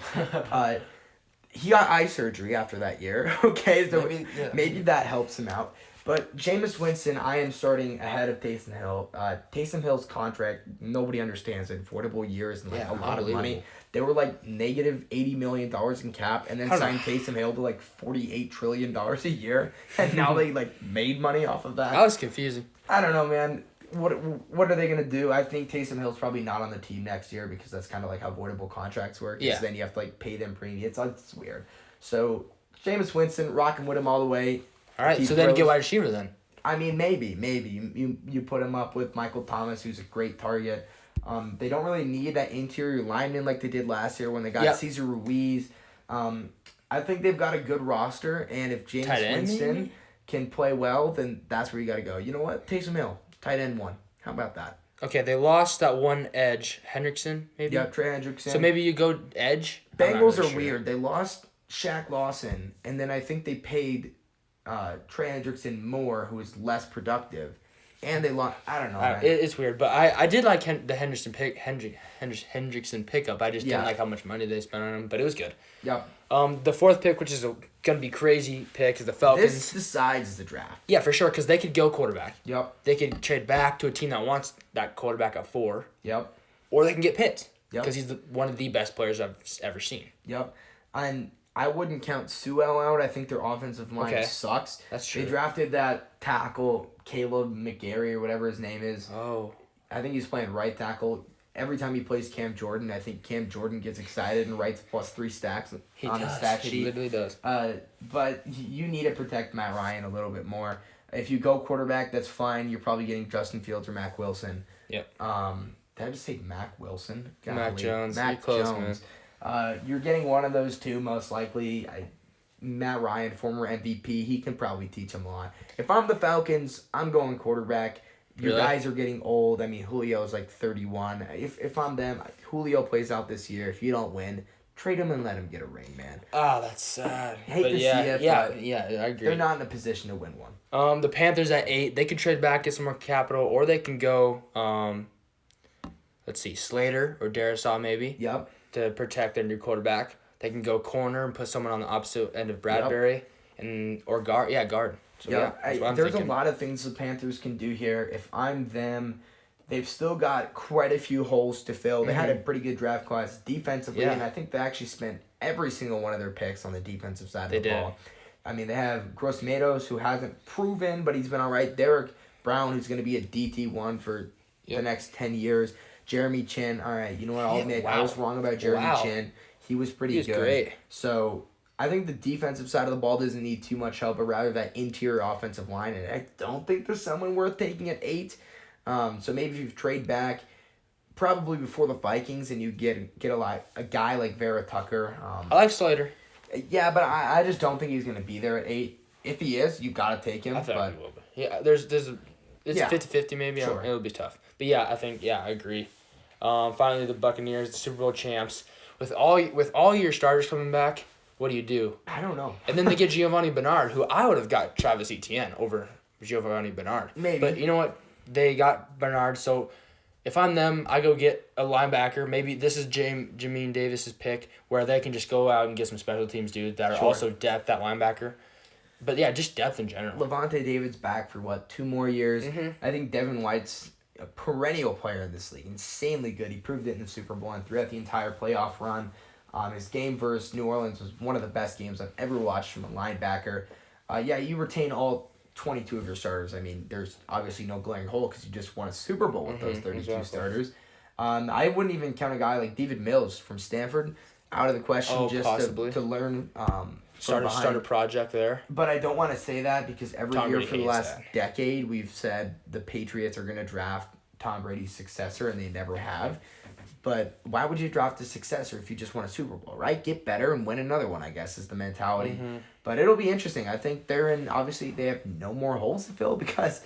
He got eye surgery after that year. Okay, so maybe that helps him out. But Jameis Winston, I am starting ahead of Taysom Hill. Taysom Hill's contract, nobody understands it. Affordable years and like a lot of money. They were like negative $80 million in cap, and then signed Taysom Hill to like $48 trillion a year, and now they like made money off of that. That was confusing. I don't know, man. What are they gonna do? I think Taysom Hill's probably not on the team next year because that's kind of like how voidable contracts work. Yeah. Then you have to like pay them premium. It's weird. So Jameis Winston, rocking with him all the way. All right, so then you get wide receiver then. I mean, maybe you put him up with Michael Thomas, who's a great target. They don't really need that interior lineman like they did last year when they got Cesar Ruiz. I think they've got a good roster, and if Jameis Winston can play well, then that's where you got to go. You know what? Taysom Hill, tight end 1. How about that? Okay, they lost that one edge, Hendrickson, maybe? Yeah, Trey Hendrickson. So maybe you go edge? Bengals are weird. They lost Shaq Lawson, and then I think they paid Trey Hendrickson more, who is less productive. And they lost. I don't know. It's weird, but I did like the Hendrickson pickup. I just didn't like how much money they spent on him, but it was good. Yep. The fourth pick, which is gonna be crazy pick, is the Falcons. This decides the draft. Yeah, for sure, because they could go quarterback. Yep. They could trade back to a team that wants that quarterback at 4. Yep. Or they can get Pitts. Yep. Because he's one of the best players I've ever seen. Yep. And I wouldn't count Sewell out. I think their offensive line sucks. That's true. They drafted that tackle, Caleb McGarry or whatever his name is. Oh. I think he's playing right tackle. Every time he plays Cam Jordan, I think Cam Jordan gets excited and writes +3 stacks on the stat sheet. He literally does. But you need to protect Matt Ryan a little bit more. If you go quarterback, that's fine. You're probably getting Justin Fields or Mac Wilson. Yep. Did I just say Mac Wilson? Mac Jones. Mac close, Jones. You're getting one of those two most likely. Matt Ryan, former MVP, he can probably teach him a lot. If I'm the Falcons, I'm going quarterback. Your guys are getting old. I mean, Julio's like 31. If I'm them, Julio plays out this year. If you don't win, trade him and let him get a ring, man. Oh, that's sad. Hate to see it, but I agree. they're not in a position to win one. The Panthers at 8, they could trade back, get some more capital, or they can go, let's see, Slater or Darisaw maybe. Yep. To protect their new quarterback. They can go corner and put someone on the opposite end of Bradbury or guard. Yeah, guard. So, there's a lot of things the Panthers can do here. If I'm them, they've still got quite a few holes to fill. They had a pretty good draft class defensively, and I think they actually spent every single one of their picks on the defensive side of the ball. I mean, they have Gross Matos, who hasn't proven, but he's been all right. Derek Brown, who's going to be a DT1 for the next 10 years. Jeremy Chin, all right, you know what? I'll admit, I was wrong about Jeremy Chin. He was pretty good. Great. So I think the defensive side of the ball doesn't need too much help, but rather that interior offensive line. And I don't think there's someone worth taking at 8. So maybe if you trade back, probably before the Vikings, and you get a guy like Vera Tucker. I like Slater. Yeah, but I just don't think he's going to be there at 8. If he is, you got to take him. I think he will be. Yeah, it's 50-50 maybe. Sure. It'll be tough. But yeah, I agree. Finally, the Buccaneers, the Super Bowl champs. With all your starters coming back, what do? I don't know. And then they get Giovanni Bernard, who I would have got Travis Etienne over Giovanni Bernard. Maybe. But you know what? They got Bernard, so If I'm them, I go get a linebacker. Maybe this is Jameer Davis's pick, where they can just go out and get some special teams dudes that are also depth at linebacker. But yeah, just depth in general. Levante David's back for 2 more years. Mm-hmm. I think Devin White's a perennial player in this league, insanely good. He proved it in the Super Bowl and throughout the entire playoff run. His game versus New Orleans was one of the best games I've ever watched from a linebacker. You retain all 22 of your starters. I mean, there's obviously no glaring hole because you just won a Super Bowl with those 32 starters. I wouldn't even count a guy like David Mills from Stanford out of the question to learn. Start a project there. But I don't want to say that because every Tom year Brady for the hates last that. decade we've said the Patriots are going to draft Tom Brady's successor, and they never have. But why would you draft a successor if you just won a Super Bowl, right? Get better and win another one, I guess, is the mentality. Mm-hmm. But it'll be interesting. I think obviously they have no more holes to fill because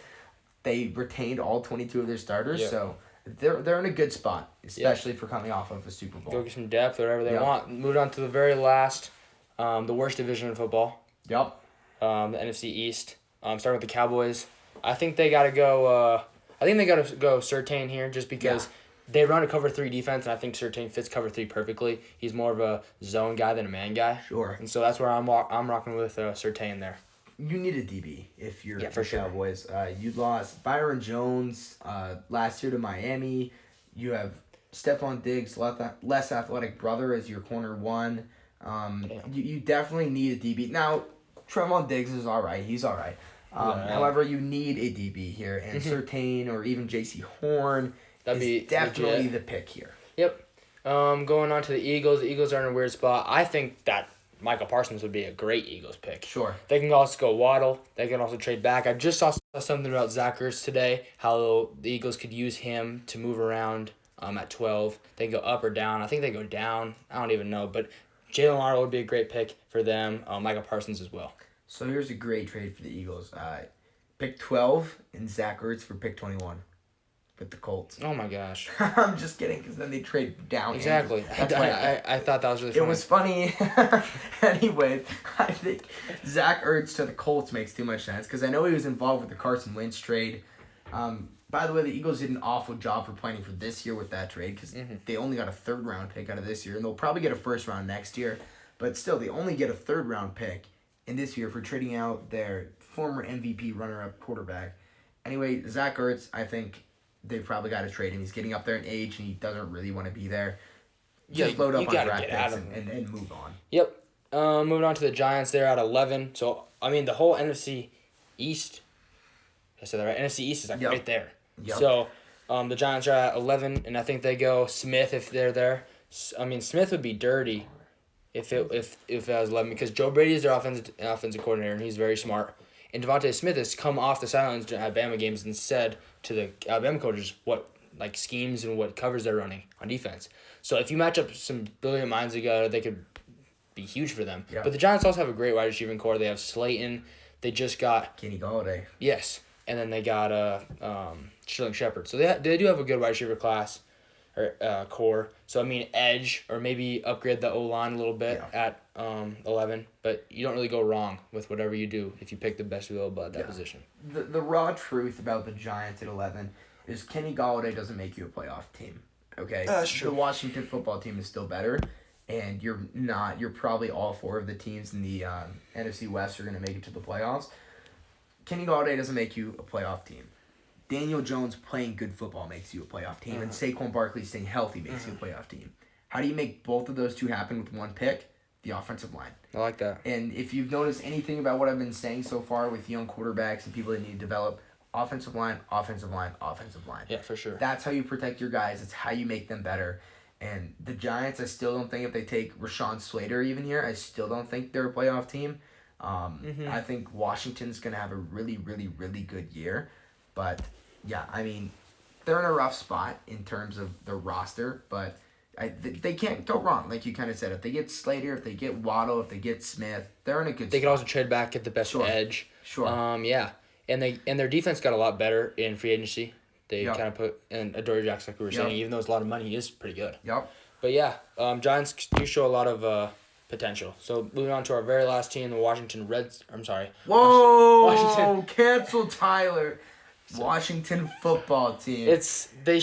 they retained all 22 of their starters. Yep. So they're in a good spot, especially for coming off of a Super Bowl. Go get some depth, whatever they want. Move on to the very last, the worst division in football. Yep. The NFC East. Starting with the Cowboys. I think they got to go. Surtain here, just because they run a cover 3 defense, and I think Surtain fits cover 3 perfectly. He's more of a zone guy than a man guy. Sure. And so that's where I'm rocking with Surtain there. You need a DB if you're for sure. Cowboys. You lost Byron Jones last year to Miami. You have Stephon Diggs, less athletic brother, as your corner 1. You definitely need a DB. Now, Trevon Diggs is all right. He's all right. However, you need a DB here, and Surtain or even J.C. Horn is definitely the pick here. Yep. Going on to the Eagles. The Eagles are in a weird spot. I think that Michael Parsons would be a great Eagles pick. Sure. They can also go Waddle. They can also trade back. I just saw something about Zach Ertz today, how the Eagles could use him to move around at 12. They can go up or down. I think they go down. I don't even know. But Jalen Waddle would be a great pick for them. Michael Parsons as well. So here's a great trade for the Eagles. Pick 12 and Zach Ertz for pick 21 with the Colts. Oh, my gosh. I'm just kidding, because then they trade down. Exactly. I thought that was really funny. It was funny. Anyway, I think Zach Ertz to the Colts makes too much sense, because I know he was involved with the Carson Wentz trade. By the way, the Eagles did an awful job for planning for this year with that trade, because they only got a 3rd-round pick out of this year, and they'll probably get a 1st round next year. But still, they only get a 3rd-round pick in this year for trading out their former MVP runner-up quarterback. Anyway, Zach Ertz, I think they've probably got to trade him. He's getting up there in age, and he doesn't really want to be there. Just load up on draft picks and move on. Yep. Moving on to the Giants, they're at 11. So, I mean, the whole NFC East, I said that right? NFC East is right there. Yep. So, the Giants are at 11, and I think they go Smith if they're there. I mean, Smith would be dirty if it was 11, because Joe Brady is their offensive coordinator, and he's very smart. And Devontae Smith has come off the sidelines at Alabama games and said to the Alabama coaches what schemes and what covers they're running on defense. So if you match up some brilliant minds together, they could be huge for them. Yeah. But the Giants also have a great wide receiving core. They have Slayton. They just got Kenny Golladay. Yes, and then they got Sterling Shepard. So they do have a good wide receiver class or core. So I mean, edge or maybe upgrade the O-line a little bit at 11. But you don't really go wrong with whatever you do if you pick the best available at that position. The raw truth about the Giants at 11 is Kenny Golladay doesn't make you a playoff team. Okay, That's true. The Washington football team is still better, and you're not. You're probably all 4 of the teams in the NFC West are going to make it to the playoffs. Kenny Golladay doesn't make you a playoff team. Daniel Jones playing good football makes you a playoff team, and Saquon Barkley staying healthy makes you a playoff team. How do you make both of those two happen with one pick? The offensive line. I like that. And if you've noticed anything about what I've been saying so far with young quarterbacks and people that need to develop, offensive line, offensive line, offensive line. Yeah, for sure. That's how you protect your guys. It's how you make them better. And the Giants, I still don't think if they take Rashawn Slater even here, I still don't think they're a playoff team. I think Washington's going to have a really, really, really good year. But, yeah, I mean, they're in a rough spot in terms of their roster, but they can't go wrong, like you kind of said. If they get Slater, if they get Waddle, if they get Smith, they're in a good They spot. could also trade back, get the best edge. Sure. Yeah. And their defense got a lot better in free agency. They Yep. kind of put in Adoree Jackson, like we were saying, even though it's a lot of money, he is pretty good. Yep. But yeah, Giants do show a lot of potential. So moving on to our very last team, the Washington Reds. I'm sorry. Whoa! Washington. Cancel Tyler. So Washington football team. it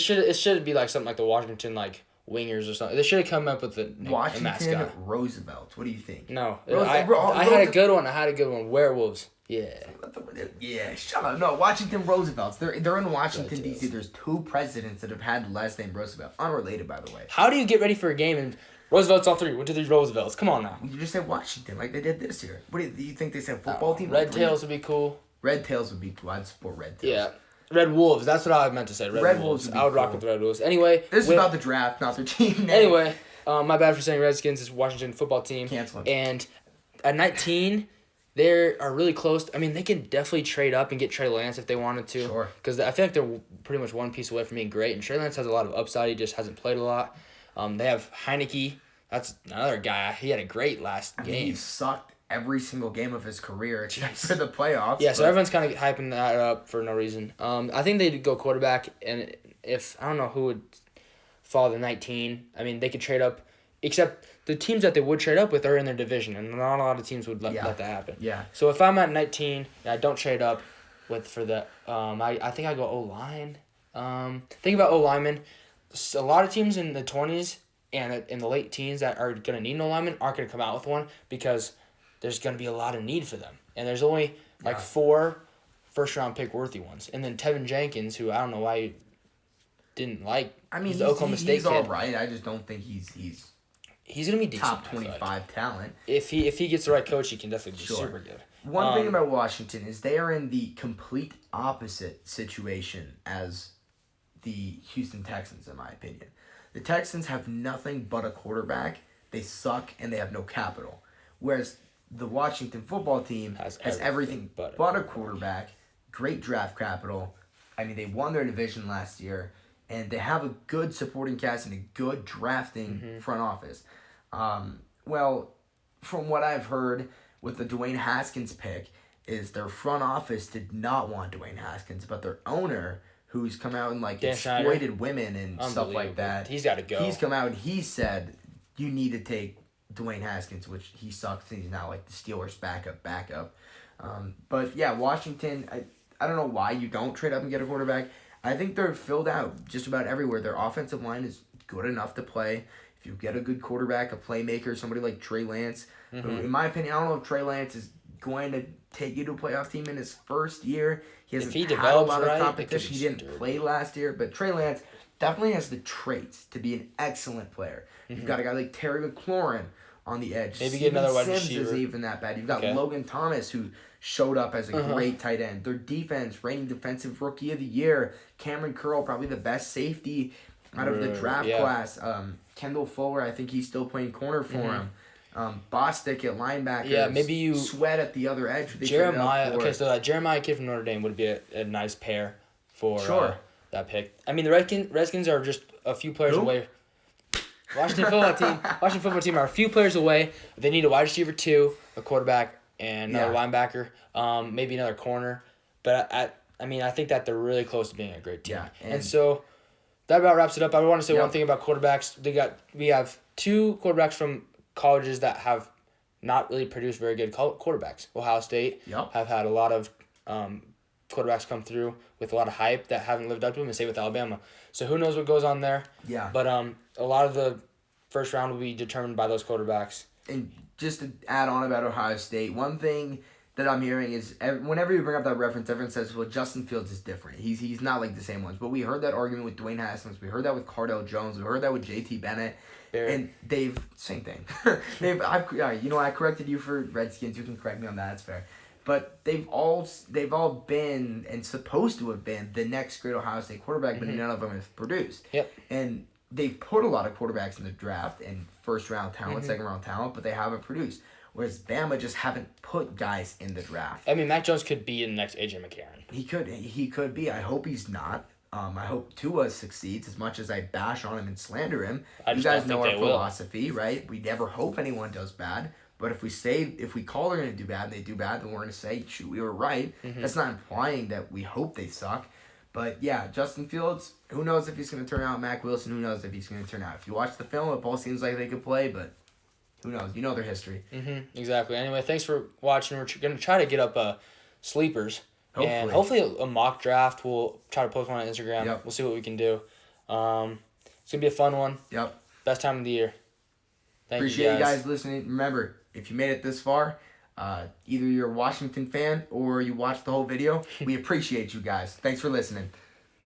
should be like something like the Washington like Wingers or something. They should have come up with a Washington mascot. Roosevelts. What do you think? No, I had a good one. Werewolves. Yeah. Yeah, shut up. No, Washington Roosevelts. They're in Washington, Red D.C. Tails. There's 2 presidents that have had the last name Roosevelt. Unrelated, by the way. How do you get ready for a game and Roosevelt's all 3? 1, 2, 3 Roosevelts. Come on now. You just said Washington like they did this year. What do you think they said football team? Red Tails would be cool. Red Tails would be cool. I'd support Red Tails. Yeah. Red Wolves. That's what I meant to say. Red Wolves. would be I would rock cool. with Red Wolves. Anyway. This is about the draft, not their team name. Anyway, my bad for saying Redskins is Washington football team. Cancel it. And at 19, they are really close. I mean, they can definitely trade up and get Trey Lance if they wanted to. Sure. Because I feel like they're pretty much one piece away from being great. And Trey Lance has a lot of upside. He just hasn't played a lot. They have Heineke. That's another guy. He had a great last game. He sucked every single game of his career except for the playoffs. Yeah, so everyone's kind of hyping that up for no reason. I think they'd go quarterback, and if I don't know who would fall to 19. I mean, they could trade up, except the teams that they would trade up with are in their division, and not a lot of teams would let that happen. Yeah. So if I'm at 19 and I don't trade up for the, I think I go O-line. Think about O-linemen. A lot of teams in the 20s and in the late teens that are going to need an O-lineman aren't going to come out with one because there's going to be a lot of need for them. And there's only like 4 first-round pick worthy ones. And then Tevin Jenkins, who I don't know why you didn't like. I mean, he's the Oklahoma State kid. All right. I just don't think he's going to be decent. Top 25 talent. If he gets the right coach, he can definitely be super good. One thing about Washington is they are in the complete opposite situation as the Houston Texans, in my opinion. The Texans have nothing but a quarterback. They suck, and they have no capital. Whereas the Washington football team has everything but a quarterback, great draft capital. I mean, they won their division last year, and they have a good supporting cast and a good drafting front office. Well, from what I've heard with the Dwayne Haskins pick, is their front office did not want Dwayne Haskins, but their owner, who's come out and exploited women and stuff like that. He's got to go. He's come out and he said, you need to take Dwayne Haskins, which he sucks and he's now like the Steelers' backup. But yeah, Washington, I don't know why you don't trade up and get a quarterback. I think they're filled out just about everywhere. Their offensive line is good enough to play. If you get a good quarterback, a playmaker, somebody like Trey Lance. In my opinion, I don't know if Trey Lance is going to take you to a playoff team in his first year. He hasn't had a lot of competition. He didn't play last year, but Trey Lance definitely has the traits to be an excellent player. You've got a guy like Terry McLaurin on the edge. Maybe get another wide Sims receiver. isn't even that bad. You've got Logan Thomas, who showed up as a great tight end. Their defense, reigning defensive rookie of the year. Cameron Curl, probably the best safety out of the draft class. Kendall Fuller, I think he's still playing corner for him. Bostic at linebacker. Yeah, maybe you Sweat at the other edge. Jeremiah. Okay, so that Jeremiah kid from Notre Dame would be a nice pair for that pick. I mean, the Redskins are just a few players away. Washington football team are a few players away. They need a wide receiver 2, a quarterback, and another linebacker. Maybe another corner. But I think that they're really close to being a great team. Yeah, and so that about wraps it up. I want to say one thing about quarterbacks. We have 2 quarterbacks from colleges that have not really produced very good quarterbacks. Ohio State have had a lot of quarterbacks come through with a lot of hype that haven't lived up to them, and same with Alabama. So who knows what goes on there? Yeah. But a lot of the first round will be determined by those quarterbacks. And just to add on about Ohio State, one thing that I'm hearing is whenever you bring up that reference, everyone says, well, Justin Fields is different. He's not like the same ones. But we heard that argument with Dwayne Haskins. We heard that with Cardell Jones. We heard that with J.T. Bennett. And same thing. I corrected you for Redskins. You can correct me on that. It's fair. But they've all been and supposed to have been the next great Ohio State quarterback, but none of them have produced. Yep. And they've put a lot of quarterbacks in the draft and first-round talent, second-round talent, but they haven't produced. Whereas Bama just haven't put guys in the draft. I mean, Mac Jones could be in the next A.J. McCarron. He could be. I hope he's not. I hope Tua succeeds as much as I bash on him and slander him. You guys know our philosophy, right? We never hope anyone does bad. But if we call they're going to do bad and they do bad, then we're going to say, shoot, we were right. That's not implying that we hope they suck. But yeah, Justin Fields, who knows if he's going to turn out? Mac Wilson, who knows if he's going to turn out? If you watch the film, it all seems like they could play, but who knows? You know their history. Exactly. Anyway, thanks for watching. We're going to try to get up sleepers And hopefully a mock draft. We'll try to post one on Instagram. Yep. We'll see what we can do. It's going to be a fun one. Yep. Best time of the year. Appreciate you guys listening. Remember, if you made it this far, either you're a Washington fan or you watched the whole video, we appreciate you guys. Thanks for listening.